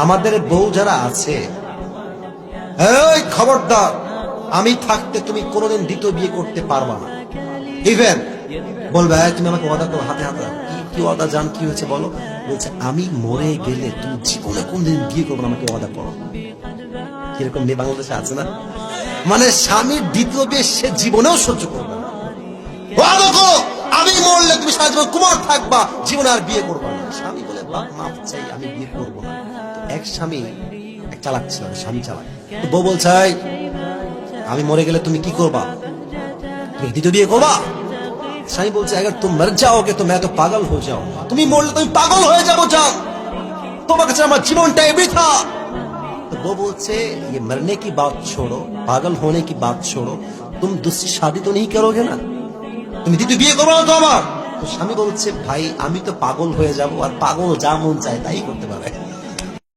আমাদের বউ যারা আছে, এই খবরদার, আমি থাকতে তুমি কোনোদিন দ্বিতীয় বিয়ে করতে পারবা না। ইভেন বলবে তুমি আমাকে ওয়াদা করো, হাতে হাতে কি ওয়াদা, জান কি হয়েছে বলো? বলছে আমি মরে গেলে তুমি জীবনে কোনদিন বিয়ে করবো না, আমাকে ওয়াদা করো। কিরকম মেয়ে বাংলাদেশে আছে না, মানে স্বামীর দ্বিতীয় বিয়ে সে জীবনেও সহ্য করবে না। ওয়াদা করো আমি মরলে তুমি সারা জীবন কুমার থাকবা, জীবনে আর বিয়ে করবা না। স্বামী বলে বাপ মাফ চাই, আমি বিয়ে করবো না। এক স্বামী এক চালাক ছিল, স্বামী চালাক। বউ বলছে আমি মরে গেলে তুমি কি করবা, তুমি দ্বিতীয় বিয়ে করবা? স্বামী বলছে अगर तुम मर जाओगे तो मैं तो पागल हो जाऊंगा, তুমি মরলে তুমি পাগল হয়ে যাবো, যাও তোমার কাছে আমার জীবনটাই বৃথা। तो वो बोलছে ये मरने की बात छोड़ो, पागल होने की बात छोड़ो, तुम दूसरी शादी तो नहीं करोगे ना, তুমি দ্বিতীয় বিয়ে করবে না তো আমার? তো স্বামী বলছে ভাই আমি তো পাগল হয়ে যাব, আর পাগল যা মন চায় তাই করতে পারে।